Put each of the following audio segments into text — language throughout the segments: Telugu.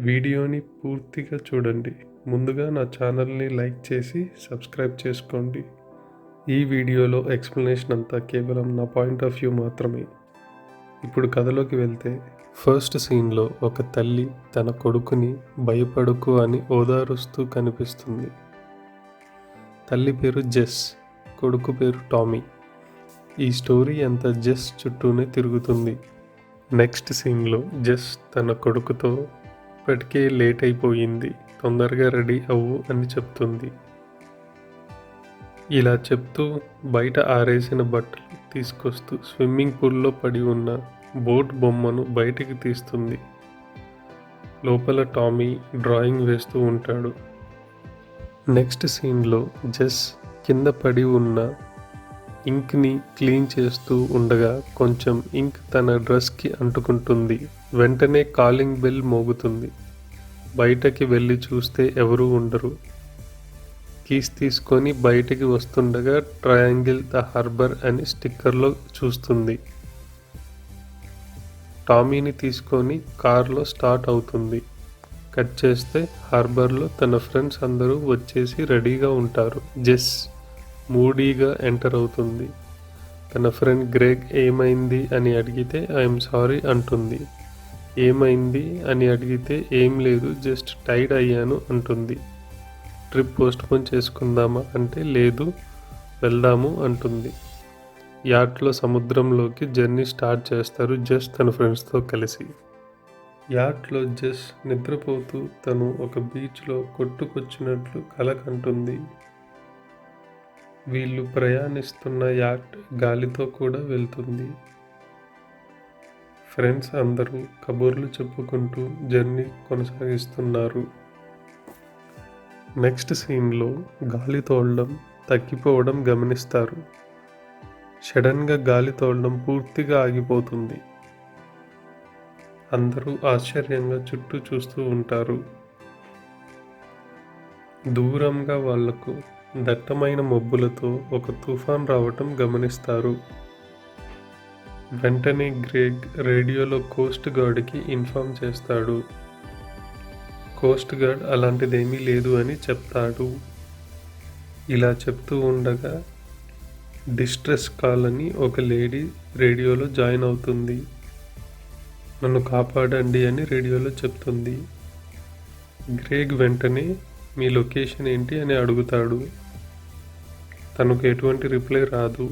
వీడియోని పూర్తిగా చూడండి. ముందుగా నా ఛానల్ని లైక్ చేసి సబ్స్క్రైబ్ చేసుకోండి. ఈ వీడియోలో ఎక్స్ప్లెనేషన్ అంతా కేవలం నా పాయింట్ ఆఫ్ వ్యూ మాత్రమే. ఇప్పుడు కథలోకి వెళ్తే, ఫస్ట్ సీన్లో ఒక తల్లి తన కొడుకుని భయపడకు అని ఓదారుస్తూ కనిపిస్తుంది. తల్లి పేరు జెస్, కొడుకు పేరు టామీ. ఈ స్టోరీ అంతా జెస్ చుట్టూనే తిరుగుతుంది. నెక్స్ట్ సీన్లో జెస్ తన కొడుకుతో ఇప్పటికే లేట్ అయిపోయింది, తొందరగా రెడీ అవ్వు అని చెప్తుంది. ఇలా చెప్తూ బయట ఆరేసిన బట్టలు తీసుకొస్తూ స్విమ్మింగ్ పూల్లో పడి ఉన్న బోట్ బొమ్మను బయటికి తీస్తుంది. లోపల టామీ డ్రాయింగ్ వేస్తూ ఉంటాడు. నెక్స్ట్ సీన్లో జెస్ కింద పడి ఉన్న ఇంక్ని క్లీన్ చేస్తూ ఉండగా కొంచెం ఇంక్ తన డ్రెస్కి అంటుకుంటుంది. వెంటనే కాలింగ్ బెల్ మోగుతుంది. బయటకి వెళ్ళి చూస్తే ఎవరూ ఉండరు. కీస్ తీసుకొని బయటికి వస్తుండగా ట్రయాంగిల్ ద హార్బర్ అని స్టిక్కర్లో చూస్తుంది. టామీని తీసుకొని కార్లో స్టార్ట్ అవుతుంది. కట్ చేస్తే హార్బర్లో తన ఫ్రెండ్స్ అందరూ వచ్చేసి రెడీగా ఉంటారు. జెస్ మూడీగా ఎంటర్ అవుతుంది. తన ఫ్రెండ్ గ్రేగ్ ఏమైంది అని అడిగితే ఐఎమ్ సారీ అంటుంది. ఏమైంది అని అడిగితే ఏం లేదు, జస్ట్ టైర్డ్ అయ్యాను అంటుంది. ట్రిప్ పోస్ట్పోన్ చేసుకుందామా అంటే లేదు, వెళ్దాము అంటుంది. యాట్లో సముద్రంలోకి జర్నీ స్టార్ట్ చేస్తారు జెస్ తన ఫ్రెండ్స్తో కలిసి. యాట్లో జెస్ నిద్రపోతూ తను ఒక బీచ్లో కొట్టుకొచ్చినట్లు కల కంటుంది. వీళ్ళు ప్రయాణిస్తున్న యాట్ గాలితో కూడా వెళ్తుంది. ఫ్రెండ్స్ అందరూ కబుర్లు చెప్పుకుంటూ జర్నీ కొనసాగిస్తున్నారు. నెక్స్ట్ సీన్లో గాలి తోలడం తగ్గిపోవడం గమనిస్తారు. సడన్గా గాలి తోలడం పూర్తిగా ఆగిపోతుంది. అందరూ ఆశ్చర్యంగా చుట్టూ చూస్తూ ఉంటారు. దూరంగా వాళ్లకు దట్టమైన మబ్బులతో ఒక తుఫాన్ రావటం గమనిస్తారు. వెంటనే గ్రేగ్ రేడియోలో కోస్ట్ గార్డ్కి ఇన్ఫార్మ్ చేస్తాడు. కోస్ట్ గార్డ్ అలాంటిదేమీ లేదు అని చెప్తాడు. ఇలా చెప్తూ ఉండగా డిస్ట్రెస్ కాల్ అని ఒక లేడీ రేడియోలో జాయిన్ అవుతుంది. నన్ను కాపాడండి అని రేడియోలో చెప్తుంది. గ్రేగ్ వెంటనే మీ లొకేషన్ ఏంటి అని అడుగుతాడు. తనకు ఎటువంటి రిప్లై రాదు.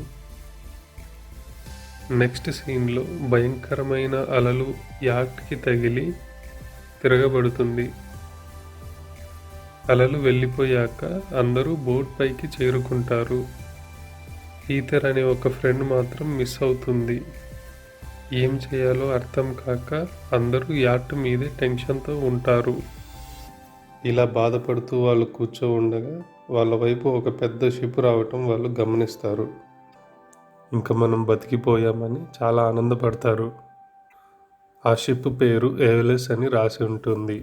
నెక్స్ట్ సీన్లో భయంకరమైన అలలు యాట్కి తగిలి తిరగబడుతుంది. అలలు వెళ్ళిపోయాక అందరూ బోట్ పైకి చేరుకుంటారు. పీటర్ అనే ఒక ఫ్రెండ్ మాత్రం మిస్ అవుతుంది. ఏం చేయాలో అర్థం కాక అందరూ యాట్ మీదే టెన్షన్తో ఉంటారు. ఇలా బాధపడుతూ వాళ్ళు కూర్చో ఉండగా వాళ్ళ వైపు ఒక పెద్ద షిప్ రావటం వాళ్ళు గమనిస్తారు. ఇంకా మనం బతికిపోయామని చాలా ఆనందపడతారు. ఆ షిప్ పేరు ఏవెలెస్ అని రాసి ఉంటుంది.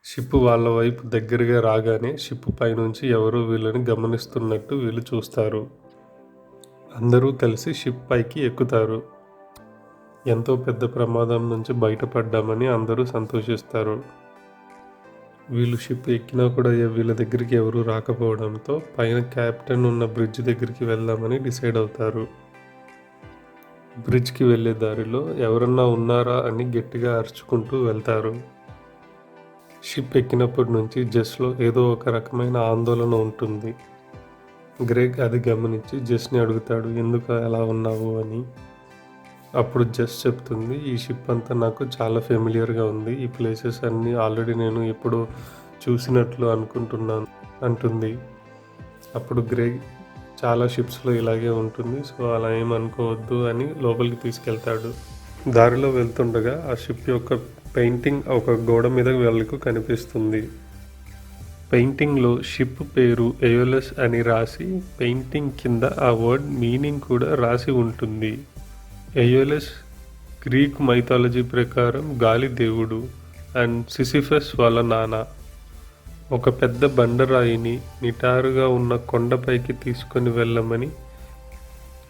షిప్ వాళ్ళ వైపు దగ్గరగా రాగానే షిప్ పైనుంచి ఎవరో వీళ్ళని గమనిస్తున్నట్టు వీళ్ళు చూస్తారు. అందరూ కలిసి షిప్ పైకి ఎక్కుతారు. ఎంతో పెద్ద ప్రమాదం నుంచి బయటపడ్డామని అందరూ సంతోషిస్తారు. వీళ్ళు షిప్ ఎక్కినా కూడా వీళ్ళ దగ్గరికి ఎవరు రాకపోవడంతో పైన క్యాప్టెన్ ఉన్న బ్రిడ్జ్ దగ్గరికి వెళ్దామని డిసైడ్ అవుతారు. బ్రిడ్జ్కి వెళ్ళే దారిలో ఎవరన్నా ఉన్నారా అని గట్టిగా అరుచుకుంటూ వెళ్తారు. షిప్ ఎక్కినప్పటి నుంచి జెస్లో ఏదో ఒక రకమైన ఆందోళన ఉంటుంది. గ్రేగ్ అది గమనించి జెస్ని అడుగుతాడు, ఎందుకు ఎలా ఉన్నావు అని. అప్పుడు జెస్ చెప్తుంది, ఈ షిప్ అంతా నాకు చాలా ఫెమిలియర్గా ఉంది, ఈ ప్లేసెస్ అన్నీ ఆల్రెడీ నేను ఎప్పుడో చూసినట్లు అనుకుంటున్నాను అంటుంది. అప్పుడు గ్రేగ్ చాలా షిప్స్లో ఇలాగే ఉంటుంది, సో అలా ఏమనుకోవద్దు అని లోపలికి తీసుకెళ్తాడు. దారిలో వెళ్తుండగా ఆ షిప్ యొక్క పెయింటింగ్ ఒక గోడ మీద వాళ్ళకు కనిపిస్తుంది. పెయింటింగ్లో షిప్ పేరు ఏవెలెస్ అని రాసి పెయింటింగ్ కింద ఆ వర్డ్ మీనింగ్ కూడా రాసి ఉంటుంది. ఏయోలెస్ గ్రీక్ మైథాలజీ ప్రకారం గాలి దేవుడు అండ్ సిసిఫస్ వాళ్ళ నాన్న. ఒక పెద్ద బండరాయిని నిటారుగా ఉన్న కొండపైకి తీసుకొని వెళ్ళమని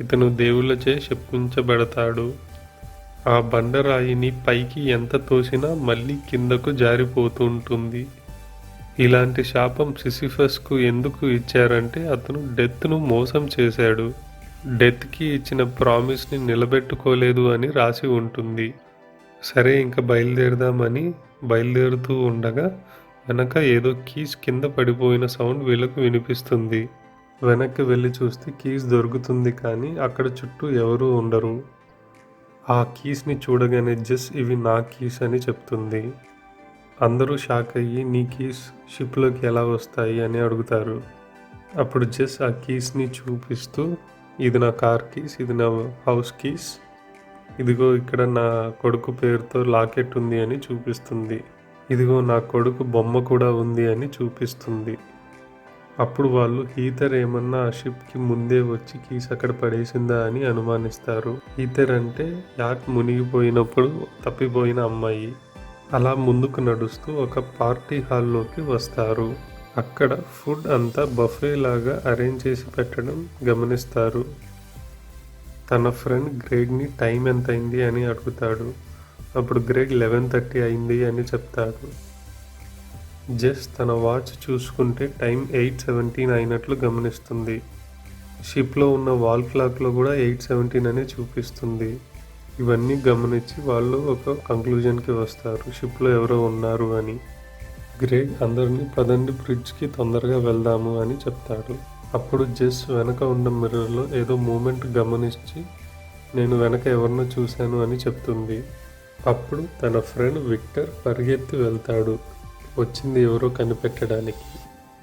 ఇతను దేవుళ్ళచే శపించబడతాడు. ఆ బండరాయిని పైకి ఎంత తోసినా మళ్ళీ కిందకు జారిపోతుంటుంది. ఇలాంటి శాపం సిసిఫస్కు ఎందుకు ఇచ్చారంటే అతను డెత్ను మోసం చేశాడు. డెత్కి ఇచ్చిన ప్రామిస్ని నిలబెట్టుకోలేదు అని రాసి ఉంటుంది. సరే ఇంక బయలుదేరదామని బయలుదేరుతూ ఉండగా వెనక ఏదో కీస్ కింద పడిపోయిన సౌండ్ వీళ్ళకు వినిపిస్తుంది. వెనక్కి వెళ్ళి చూస్తే కీస్ దొరుకుతుంది, కానీ అక్కడ చుట్టూ ఎవరూ ఉండరు. ఆ కీస్ని చూడగానే జెస్ ఇవి నా కీస్ అని చెప్తుంది. అందరూ షాక్ అయ్యి నీ కీస్ షిప్లోకి ఎలా వస్తాయి అని అడుగుతారు. అప్పుడు జెస్ ఆ కీస్ని చూపిస్తూ ఇది నా కార్ కీస్, ఇది నా హౌస్ కీస్, ఇదిగో ఇక్కడ నా కొడుకు పేరుతో లాకెట్ ఉంది అని చూపిస్తుంది. ఇదిగో నా కొడుకు బొమ్మ కూడా ఉంది అని చూపిస్తుంది. అప్పుడు వాళ్ళు హీథర్ ఏమన్నా ఆ షిప్కి ముందే వచ్చి కీస్ అక్కడ పడేసిందా అని అనుమానిస్తారు. హీథర్ అంటే యాట్ మునిగిపోయినప్పుడు తప్పిపోయిన అమ్మాయి. అలా ముందుకు నడుస్తూ ఒక పార్టీ హాల్లోకి వస్తారు. అక్కడ ఫుడ్ అంతా బఫే లాగా అరేంజ్ చేసి పెట్టడం గమనిస్తారు. తన ఫ్రెండ్ గ్రేగ్ని టైం ఎంత అయింది అని అడుగుతాడు. అప్పుడు గ్రేగ్ 11:30 అయింది అని చెప్తాడు. జెస్ తన వాచ్ చూసుకుంటే టైం 8:17 అయినట్లు గమనిస్తుంది. షిప్లో ఉన్న వాల్ క్లాక్లో కూడా 8:17 అని చూపిస్తుంది. ఇవన్నీ గమనించి వాళ్ళు ఒక కంక్లూజన్కి వస్తారు, షిప్లో ఎవరో ఉన్నారు అని. గ్రేగ్ అందరినీ పదండి బ్రిడ్జ్కి తొందరగా వెళ్దాము అని చెప్తాడు. అప్పుడు జెస్ వెనక ఉన్న మిర్రర్లో ఏదో మూమెంట్ గమనించి నేను వెనక ఎవరినో చూశాను అని చెప్తుంది. అప్పుడు తన ఫ్రెండ్ విక్టర్ పరిగెత్తి వెళ్తాడు, వచ్చింది ఎవరో కనిపెట్టడానికి.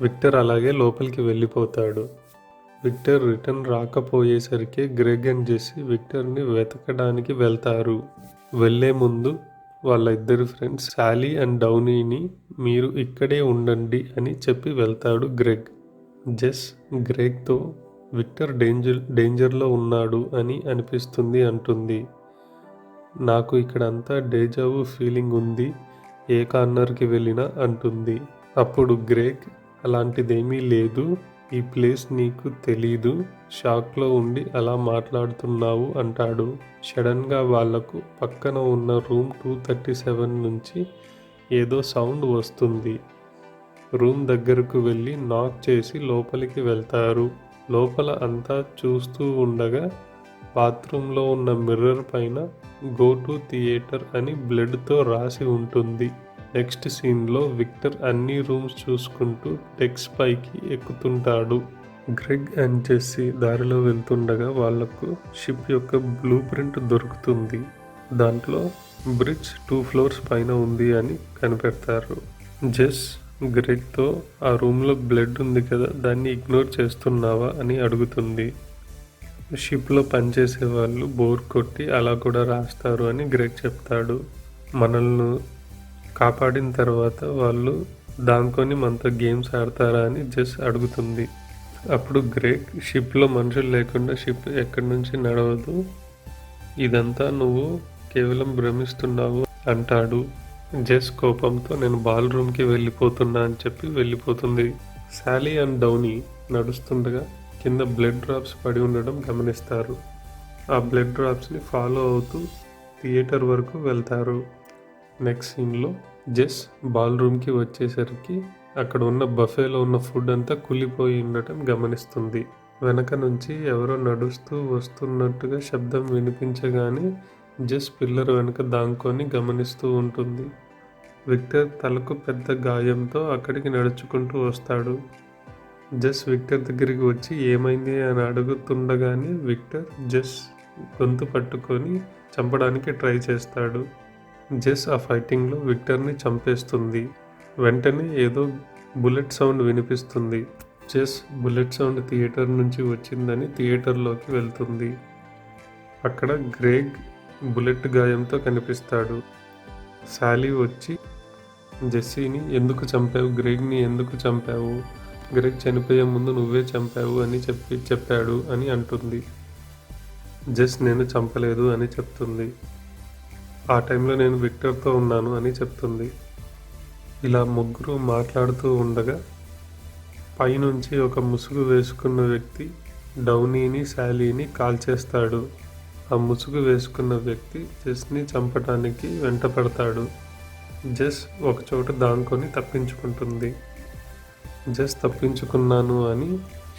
విక్టర్ అలాగే లోపలికి వెళ్ళిపోతాడు. విక్టర్ రిటర్న్ రాకపోయేసరికి గ్రెగ్ అండ్ జెస్సీ విక్టర్ని వెతకడానికి వెళ్తారు. వెళ్లే ముందు వాళ్ళ ఇద్దరు ఫ్రెండ్స్ సాలీ అండ్ డౌనీని మీరు ఇక్కడే ఉండండి అని చెప్పి వెళ్తాడు గ్రెగ్. జెస్ గ్రెగ్తో విక్టర్ డేంజర్లో ఉన్నాడు అని అనిపిస్తుంది అంటుంది. నాకు ఇక్కడ అంతా డేజావు ఫీలింగ్ ఉంది, ఏ కార్నర్కి వెళ్ళినా అంటుంది. అప్పుడు గ్రెగ్ అలాంటిదేమీ లేదు, ఈ ప్లేస్ నీకు తెలీదు, షాక్లో ఉండి అలా మాట్లాడుతున్నావు అంటాడు. సడన్గా వాళ్లకు పక్కన ఉన్న రూమ్ 237 నుంచి ఏదో సౌండ్ వస్తుంది. రూమ్ దగ్గరకు వెళ్ళి నాక్ చేసి లోపలికి వెళ్తారు. లోపల అంతా చూస్తూ ఉండగా బాత్రూంలో ఉన్న మిర్రర్ పైన గో టు థియేటర్ అని బ్లడ్తో రాసి ఉంటుంది. నెక్స్ట్ సీన్లో విక్టర్ అన్ని రూమ్స్ చూసుకుంటూ డెక్స్ పైకి ఎక్కుతుంటాడు. గ్రెగ్ అండ్ జెస్సీ దారిలో వెళ్తుండగా వాళ్లకు షిప్ యొక్క బ్లూ ప్రింట్ దొరుకుతుంది. దాంట్లో బ్రిడ్జ్ 2 ఫ్లోర్స్ పైన ఉంది అని కనిపెడతారు. జెస్ గ్రెగ్తో ఆ రూమ్లో బ్లడ్ ఉంది కదా, దాన్ని ఇగ్నోర్ చేస్తున్నావా అని అడుగుతుంది. షిప్లో పనిచేసే వాళ్ళు బోర్ కొట్టి అలా కూడా రాస్తారు అని గ్రెగ్ చెప్తాడు. మనల్ని కాపాడిన తర్వాత వాళ్ళు దాంకొని మనతో గేమ్స్ ఆడతారా అని జెస్ అడుగుతుంది. అప్పుడు గ్రెగ్ షిప్లో మనుషులు లేకుండా షిప్ ఎక్కడి నుంచి నడవదు, ఇదంతా నువ్వు కేవలం భ్రమిస్తున్నావు అంటాడు. జెస్ కోపంతో నేను బాల్ రూమ్కి వెళ్ళిపోతున్నా అని చెప్పి వెళ్ళిపోతుంది. సాలీ అండ్ డౌనీ నడుస్తుండగా కింద బ్లడ్ డ్రాప్స్ పడి ఉండడం గమనిస్తారు. ఆ బ్లడ్ డ్రాప్స్ని ఫాలో అవుతూ థియేటర్ వరకు వెళ్తారు. నెక్స్ట్ సీన్లో జెస్ బాల్ రూమ్కి వచ్చేసరికి అక్కడ ఉన్న బఫేలో ఉన్న ఫుడ్ అంతా కుళ్ళిపోయి ఉండటం గమనిస్తుంది. వెనక నుంచి ఎవరో నడుస్తూ వస్తున్నట్టుగా శబ్దం వినిపించగానే జెస్ పిల్లర్ వెనక దాంకొని గమనిస్తూ ఉంటుంది. విక్టర్ తలకు పెద్ద గాయంతో అక్కడికి నడుచుకుంటూ వస్తాడు. జెస్ విక్టర్ దగ్గరికి వచ్చి ఏమైంది అని అడుగుతుండగానే విక్టర్ జెస్ గొంతు పట్టుకొని చంపడానికి ట్రై చేస్తాడు. జెస్ ఆ ఫైటింగ్లో విక్టర్ని చంపేస్తుంది. వెంటనే ఏదో బుల్లెట్ సౌండ్ వినిపిస్తుంది. జెస్ బుల్లెట్ సౌండ్ థియేటర్ నుంచి వచ్చిందని థియేటర్లోకి వెళ్తుంది. అక్కడ గ్రెగ్ బుల్లెట్ గాయంతో కనిపిస్తాడు. సాలీ వచ్చి జెస్సీని ఎందుకు చంపావు, గ్రెగ్ని ఎందుకు చంపావు, గ్రెగ్ చనిపోయే ముందు నువ్వే చంపావు అని చెప్పాడు అని అంటుంది. జెస్ నేను చంపలేదు అని చెప్తుంది. ఆ టైంలో నేను విక్టర్తో ఉన్నాను అని చెప్తుంది. ఇలా ముగ్గురు మాట్లాడుతూ ఉండగా పైనుంచి ఒక ముసుగు వేసుకున్న వ్యక్తి డౌనీని సాలీని కాల్చేస్తాడు. ఆ ముసుగు వేసుకున్న వ్యక్తి జెస్ని చంపటానికి వెంటపడతాడు. జెస్ ఒకచోట దాక్కొని తప్పించుకుంటుంది. జెస్ తప్పించుకున్నాను అని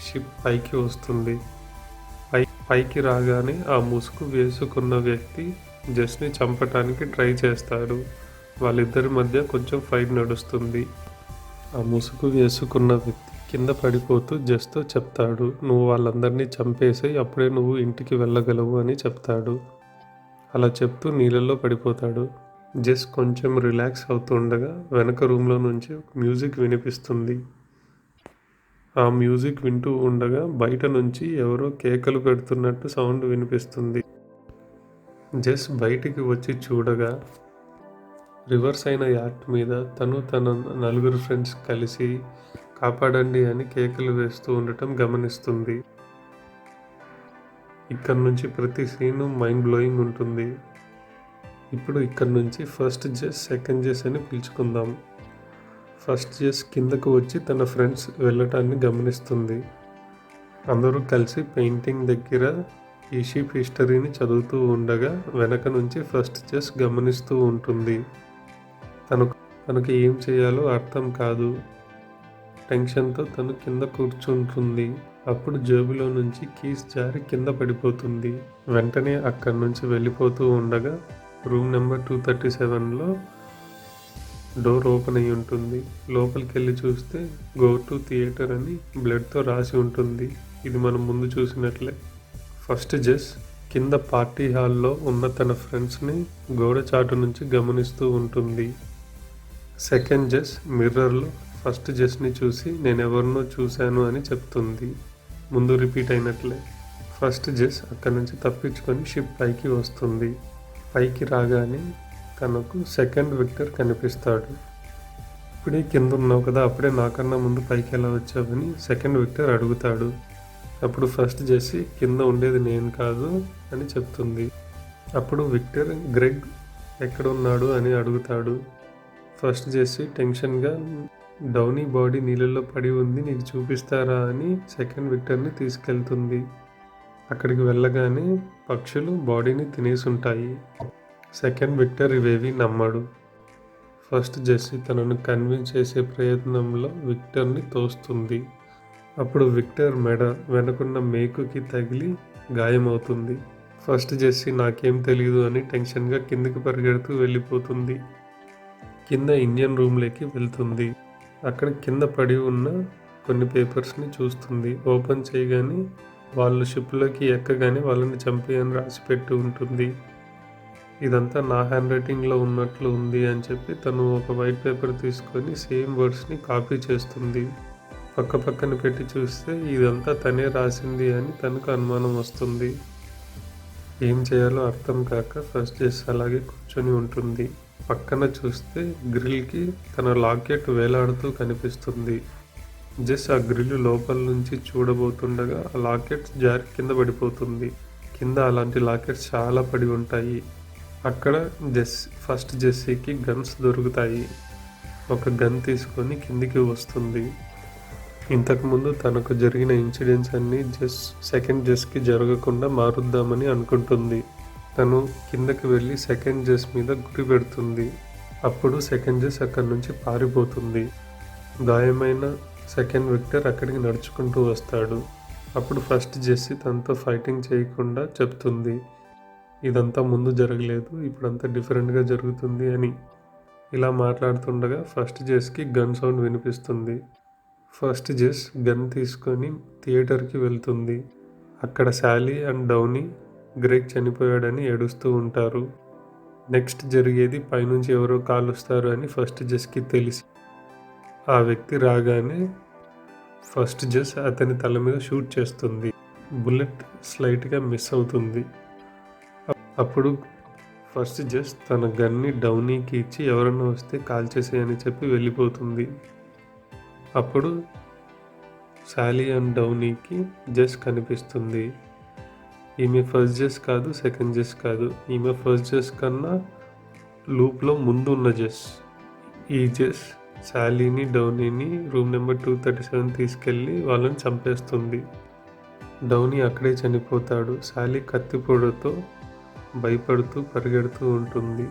షిప్ పైకి వస్తుంది. పైకి రాగానే ఆ ముసుగు వేసుకున్న వ్యక్తి జెస్ని చంపటానికి ట్రై చేస్తాడు. వాళ్ళిద్దరి మధ్య కొంచెం ఫైట్ నడుస్తుంది. ఆ ముసుగు వేసుకున్న వ్యక్తి కింద పడిపోతూ జెస్తో చెప్తాడు, నువ్వు వాళ్ళందరినీ చంపేసి అప్పుడే నువ్వు ఇంటికి వెళ్ళగలవు అని చెప్తాడు. అలా చెప్తూ నీళ్ళల్లో పడిపోతాడు. జెస్ కొంచెం రిలాక్స్ అవుతుండగా వెనక రూమ్లో నుంచి మ్యూజిక్ వినిపిస్తుంది. ఆ మ్యూజిక్ వింటూ ఉండగా బయట నుంచి ఎవరో కేకలు పెడుతున్నట్టు సౌండ్ వినిపిస్తుంది. జెస్ బయటికి వచ్చి చూడగా రివర్స్ అయిన యాక్ట్ మీద తన నలుగురు ఫ్రెండ్స్ కలిసి కాపాడండి అని కేకలు వేస్తూ ఉండటం గమనిస్తుంది. ఇక్కడ నుంచి ప్రతి సీను మైండ్ బ్లోయింగ్ ఉంటుంది. ఇప్పుడు ఇక్కడ నుంచి ఫస్ట్ జెస్, సెకండ్ జెస్ అని పిలుచుకుందాం. ఫస్ట్ జెస్ కిందకు వచ్చి తన ఫ్రెండ్స్ వెళ్ళటాన్ని గమనిస్తుంది. అందరూ కలిసి పెయింటింగ్ దగ్గర ఈ షిప్ హిస్టరీని చదువుతూ ఉండగా వెనక నుంచి ఫస్ట్ జెస్ గమనిస్తూ ఉంటుంది. తనకు ఏం చేయాలో అర్థం కాదు. టెన్షన్తో తను కింద కూర్చుంటుంది. అప్పుడు జేబులో నుంచి కీస్ జారి కింద పడిపోతుంది. వెంటనే అక్కడి నుంచి వెళ్ళిపోతూ ఉండగా రూమ్ నెంబర్ 237లో డోర్ ఓపెన్ అయి ఉంటుంది. లోపలికి వెళ్ళి చూస్తే గో టు థియేటర్ అని బ్లడ్తో రాసి ఉంటుంది. ఇది మనం ముందు చూసినట్లే. ఫస్ట్ జెస్ కింద పార్టీ హాల్లో ఉన్న తన ఫ్రెండ్స్ని గోడ చాటు నుంచి గమనిస్తూ ఉంటుంది. సెకండ్ జెస్ మిర్రర్లో ఫస్ట్ జెస్ని చూసి నేనెవరినో చూశాను అని చెప్తుంది. ముందు రిపీట్ అయినట్లే. ఫస్ట్ జెస్ అక్కడి నుంచి తప్పించుకొని షిప్ పైకి వస్తుంది. పైకి రాగానే తనకు సెకండ్ విక్టర్ కనిపిస్తాడు. ఇప్పుడే కింద ఉన్నావు కదా, అప్పుడే నాకన్నా ముందు పైకి ఎలా వచ్చావని సెకండ్ విక్టర్ అడుగుతాడు. అప్పుడు ఫస్ట్ జెస్సీ కింద ఉండేది నేను కాదు అని చెప్తుంది. అప్పుడు విక్టర్ గ్రెగ్ ఎక్కడ ఉన్నాడు అని అడుగుతాడు. ఫస్ట్ జెస్సీ టెన్షన్గా డౌనీ బాడీ నీళ్ళల్లో పడి ఉంది, నీకు చూపిస్తారా అని సెకండ్ విక్టర్ని తీసుకెళ్తుంది. అక్కడికి వెళ్ళగానే పక్షులు బాడీని తినేసుంటాయి. సెకండ్ విక్టర్ ఇవేవి నమ్మడు. ఫస్ట్ జెస్సీ తనను కన్విన్స్ చేసే ప్రయత్నంలో విక్టర్ని తోస్తుంది. అప్పుడు విక్టర్ మెడ వెనుకున్న మేకుకి తగిలి గాయమవుతుంది. ఫస్ట్ జెస్సీ నాకేం తెలియదు అని టెన్షన్గా కిందికి పరిగెడుతూ వెళ్ళిపోతుంది. కింద ఇండియన్ రూమ్లోకి వెళ్తుంది. అక్కడ కింద పడి ఉన్న కొన్ని పేపర్స్ని చూస్తుంది. ఓపెన్ చేయగానే వాళ్ళు షిప్లోకి ఎక్కగానే వాళ్ళని చంపి అని రాసిపెట్టి ఉంటుంది. ఇదంతా నా హ్యాండ్ రైటింగ్లో ఉన్నట్లు ఉంది అని చెప్పి తను ఒక వైట్ పేపర్ తీసుకొని సేమ్ వర్డ్స్ని కాపీ చేస్తుంది. పక్క పక్కన పెట్టి చూస్తే ఇదంతా తనే రాసింది అని తనకు అనుమానం వస్తుంది. ఏం చేయాలో అర్థం కాక ఫస్ట్ జెస్ అలాగే కూర్చొని ఉంటుంది. పక్కన చూస్తే గ్రిల్కి తన లాకెట్ వేలాడుతూ కనిపిస్తుంది. జెస్ ఆ గ్రిల్ లోపల నుంచి చూడబోతుండగా ఆ లాకెట్ జారి కింద పడిపోతుంది. కింద అలాంటి లాకెట్స్ చాలా పడి ఉంటాయి. అక్కడ ఫస్ట్ జెస్సీకి గన్స్ దొరుకుతాయి. ఒక గన్ తీసుకొని కిందికి వస్తుంది. ఇంతకుముందు తనకు జరిగిన ఇన్సిడెంట్స్ అన్నీ సెకండ్ జెస్కి జరగకుండా మారుద్దామని అనుకుంటుంది. తను కిందకి వెళ్ళి సెకండ్ జెస్ మీద గురి పెడుతుంది. అప్పుడు సెకండ్ జెస్ అక్కడి నుంచి పారిపోతుంది. గాయమైన సెకండ్ విక్టర్ అక్కడికి నడుచుకుంటూ వస్తాడు. అప్పుడు ఫస్ట్ జెస్సీ తనతో ఫైటింగ్ చేయకుండా చెప్తుంది, ఇదంతా ముందు జరగలేదు, ఇప్పుడంతా డిఫరెంట్గా జరుగుతుంది అని. ఇలా మాట్లాడుతుండగా ఫస్ట్ జెస్కి గన్ సౌండ్ వినిపిస్తుంది. ఫస్ట్ జెస్ గన్ తీసుకొని థియేటర్కి వెళ్తుంది. అక్కడ శాలీ అండ్ డౌనీ గ్రెగ్ చనిపోయాడని ఏడుస్తూ ఉంటారు. నెక్స్ట్ జరిగేది పైనుంచి ఎవరో కాలుస్తారు అని ఫస్ట్ జెస్కి తెలిసి ఆ వ్యక్తి రాగానే ఫస్ట్ జెస్ అతని తల మీద షూట్ చేస్తుంది. బుల్లెట్ స్లైట్గా మిస్ అవుతుంది. అప్పుడు ఫస్ట్ జెస్ తన గన్ని డౌనీకి ఇచ్చి ఎవరన్నా వస్తే కాల్ చేసేయని చెప్పి వెళ్ళిపోతుంది. అప్పుడు శాలీ అండ్ డౌనీకి జెస్ కనిపిస్తుంది. ఈమె ఫస్ట్ జెస్ కాదు, సెకండ్ జెస్ కాదు, ఈమె ఫస్ట్ జెస్ కన్నా లూప్లో ముందు ఉన్న జెస్. ఈ జెస్ శాలీని డౌనీని రూమ్ నెంబర్ 237 తీసుకెళ్ళి వాళ్ళని చంపేస్తుంది. డౌనీ అక్కడే చనిపోతాడు. శాలీ కత్తిపొడతో భయపడుతూ పరిగెడుతూ ఉంటుంది.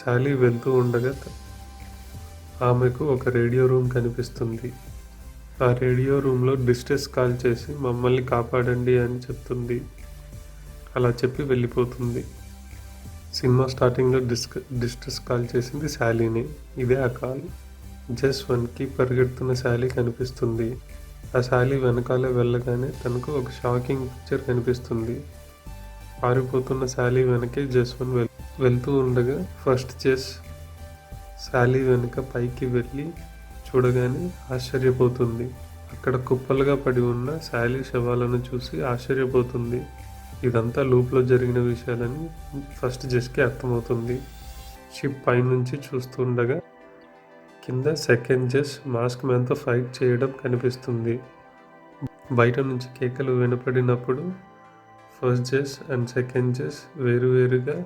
శాలీ వెళ్తూ ఉండగా ఆమెకు ఒక రేడియో రూమ్ కనిపిస్తుంది. ఆ రేడియో రూమ్లో డిస్ట్రెస్ కాల్ చేసి మమ్మల్ని కాపాడండి అని చెప్తుంది. అలా చెప్పి వెళ్ళిపోతుంది. సినిమా స్టార్టింగ్లో డిస్ట్రెస్ కాల్ చేసింది శాలీనే. ఇదే ఆ కాల్. జస్ 1కి పరిగెడుతున్న శాలీ కనిపిస్తుంది. ఆ శాలీ వెనకాలే వెళ్ళగానే తనకు ఒక షాకింగ్ పిక్చర్ కనిపిస్తుంది. పారిపోతున్న శాలీ వెనకే జస్ 1 వెళ్తూ ఉండగా ఫస్ట్ జస్ శాలీ వెనుక పైకి వెళ్ళి చూడగానే ఆశ్చర్యపోతుంది. అక్కడ కుప్పలుగా పడి ఉన్న శాలీ శవాలను చూసి ఆశ్చర్యపోతుంది. ఇదంతా లూప్లో జరిగిన విషయాలని ఫస్ట్ జస్కి అర్థమవుతుంది. షిప్ పైనుంచి చూస్తుండగా కింద సెకండ్ జస్ మాస్క్ మ్యాన్తో ఫైట్ చేయడం కనిపిస్తుంది. బయట నుంచి కేకలు వినపడినప్పుడు ఫస్ట్ జస్ అండ్ సెకండ్ జస్ వేరువేరుగా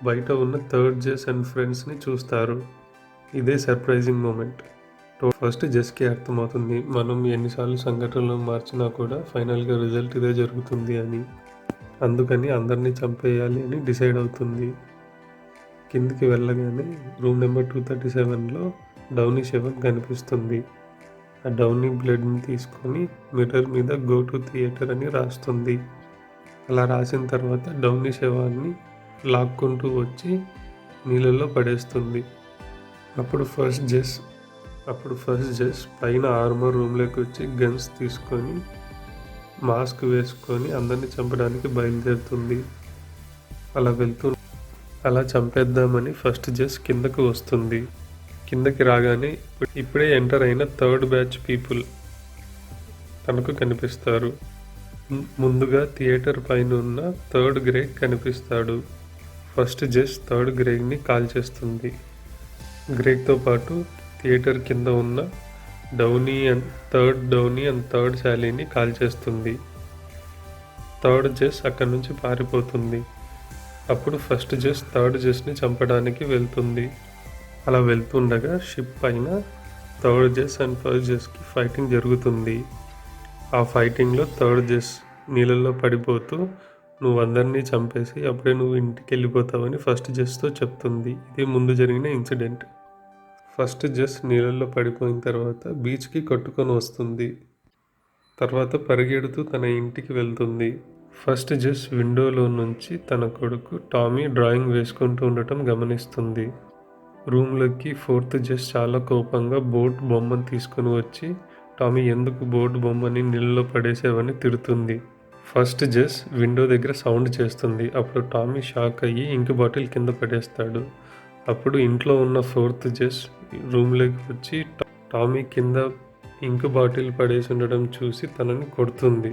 బయట ఉన్న థర్డ్ జస్ అండ్ ఫ్రెండ్స్ని చూస్తారు. ఇదే సర్ప్రైజింగ్ మూమెంట్. ఫస్ట్ జస్కి అర్థమవుతుంది మనం ఎన్నిసార్లు సంఘటనలు మార్చినా కూడా ఫైనల్గా రిజల్ట్ ఇదే జరుగుతుంది అని. అందుకని అందరినీ చంపేయాలి అని డిసైడ్ అవుతుంది. కిందికి వెళ్ళగానే రూమ్ నెంబర్ 237లో డౌనీ శవం కనిపిస్తుంది. ఆ డౌనీ బ్లడ్ని తీసుకొని మిర్రర్ మీద గో టు థియేటర్ అని రాస్తుంది. అలా రాసిన తర్వాత డౌనీ శవాన్ని లాక్కుంటూ వచ్చి నీళ్ళల్లో పడేస్తుంది. అప్పుడు ఫస్ట్ జస్ పైన ఆర్మర్ రూమ్లోకి వచ్చి గన్స్ తీసుకొని మాస్క్ వేసుకొని అందరిని చంపడానికి బయలుదేరుతుంది. అలా చంపేద్దామని ఫస్ట్ జస్ కిందకు వస్తుంది. కిందకి రాగానే ఇప్పుడే ఎంటర్ అయిన థర్డ్ బ్యాచ్ పీపుల్ తనకు కనిపిస్తారు. ముందుగా థియేటర్ పైన ఉన్న థర్డ్ గ్రేగ్ కనిపిస్తాడు. ఫస్ట్ జస్ థర్డ్ గ్రేగ్ని కాల్ చేస్తుంది. గ్రేగ్తో పాటు థియేటర్ కింద ఉన్న డౌనీ అండ్ థర్డ్ శాలీని కాల్ చేస్తుంది. థర్డ్ జస్ అక్కడి నుంచి పారిపోతుంది. అప్పుడు ఫస్ట్ జస్ థర్డ్ జస్ని చంపడానికి వెళ్తుంది. అలా వెళ్తుండగా షిప్ పైన థర్డ్ జస్ అండ్ ఫస్ట్ జస్కి ఫైటింగ్ జరుగుతుంది. ఆ ఫైటింగ్లో థర్డ్ జస్ నీళ్ళల్లో పడిపోతూ నువ్వు అందరినీ చంపేసి అప్పుడే నువ్వు ఇంటికి వెళ్ళిపోతావని ఫస్ట్ జస్తో చెప్తుంది. ఇది ముందు జరిగిన ఇన్సిడెంట్. ఫస్ట్ జస్ నీళ్ళల్లో పడిపోయిన తర్వాత బీచ్కి కట్టుకొని వస్తుంది. తర్వాత పరిగెడుతూ తన ఇంటికి వెళ్తుంది. ఫస్ట్ జస్ విండోలో నుంచి తన కొడుకు టామీ డ్రాయింగ్ వేసుకుంటూ ఉండటం గమనిస్తుంది. రూమ్లోకి ఫోర్త్ జస్ చాలా కోపంగా బోట్ బొమ్మను తీసుకొని వచ్చి టామీ ఎందుకు బోట్ బొమ్మని నీళ్ళలో పడేసావని తిడుతుంది. ఫస్ట్ జస్ విండో దగ్గర సౌండ్ చేస్తుంది. అప్పుడు టామీ షాక్ అయ్యి ఇంక్ బాటిల్ కింద పడేస్తాడు. అప్పుడు ఇంట్లో ఉన్న ఫోర్త్ జస్ రూమ్లోకి వచ్చి టామీ కింద ఇంక్ బాటిల్ పడేసి ఉండడం చూసి తనని కొడుతుంది.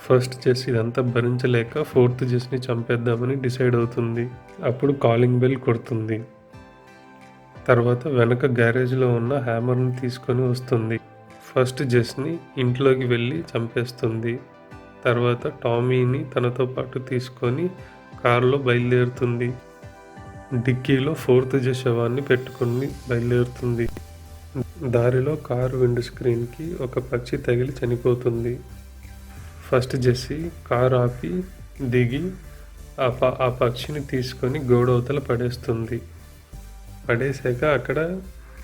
ఫస్ట్ జస్ ఇదంతా భరించలేక ఫోర్త్ జస్ని చంపేద్దామని డిసైడ్ అవుతుంది. అప్పుడు కాలింగ్ బెల్ కొడుతుంది. తర్వాత వెనక గ్యారేజ్లో ఉన్న హ్యామర్ని తీసుకొని వస్తుంది. ఫస్ట్ జస్ని ఇంట్లోకి వెళ్ళి చంపేస్తుంది. తర్వాత టామీని తనతో పాటు తీసుకొని కారులో బయలుదేరుతుంది. డిక్కీలో ఫోర్త్ జస్ శవాన్ని పెట్టుకొని బయలుదేరుతుంది. దారిలో కారు విండ్ స్క్రీన్కి ఒక పక్షి తగిలి చనిపోతుంది. ఫస్ట్ జెస్సీ కారు ఆపి దిగి ఆ పక్షిని తీసుకొని గోడవతల పడేస్తుంది. పడేసాక అక్కడ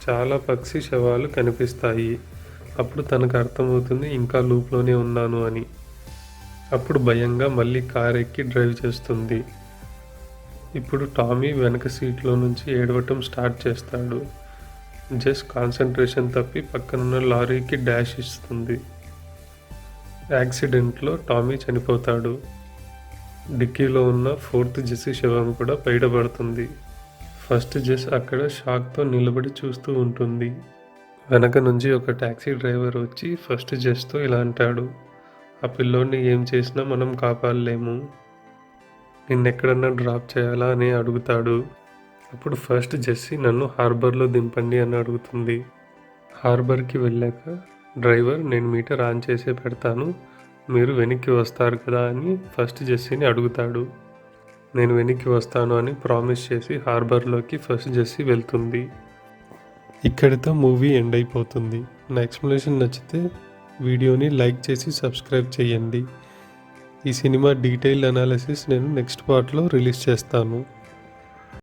చాలా పక్షి శవాలు కనిపిస్తాయి. అప్పుడు తనకు అర్థమవుతుంది ఇంకా లూప్లోనే ఉన్నాను అని. అప్పుడు భయంగా మళ్ళీ కారు ఎక్కి డ్రైవ్ చేస్తుంది. ఇప్పుడు టామీ వెనక సీట్లో నుంచి ఏడవటం స్టార్ట్ చేస్తాడు. జస్ కాన్సన్ట్రేషన్ తప్పి పక్కనున్న లారీకి డాష్ ఇస్తుంది. యాక్సిడెంట్లో టామీ చనిపోతాడు. డిక్కీలో ఉన్న ఫోర్త్ జెస్సీ శవం కూడా బయటపడుతుంది. ఫస్ట్ జెస్ అక్కడ షాక్తో నిలబడి చూస్తూ ఉంటుంది. వెనక నుంచి ఒక ట్యాక్సీ డ్రైవర్ వచ్చి ఫస్ట్ జెస్తో ఇలా అంటాడు, ఆ పిల్లోడిని ఏం చేసినా మనం కాపాడలేము, నిన్నెక్కడన్నా డ్రాప్ చేయాలా అని అడుగుతాడు. అప్పుడు ఫస్ట్ జెస్సీ నన్ను హార్బర్లో దింపండి అని అడుగుతుంది. హార్బర్కి వెళ్ళాక డ్రైవర్ నేను మీటర్ ఆన్ చేసే పెడతాను, మీరు వెనక్కి వస్తారు కదా అని ఫస్ట్ జెస్సీని అడుగుతాడు. నేను వెనక్కి వస్తాను అని ప్రామిస్ చేసి హార్బర్లోకి ఫస్ట్ జెస్సీ వెళ్తుంది. ఇక్కడితో మూవీ ఎండ్ అయిపోతుంది. నా ఎక్స్ప్లెనేషన్ నచ్చితే వీడియోని లైక్ చేసి సబ్స్క్రైబ్ చేయండి. ఈ సినిమా డీటెయిల్డ్ అనాలిసిస్ నేను నెక్స్ట్ పార్ట్‌లో రిలీజ్ చేస్తాను.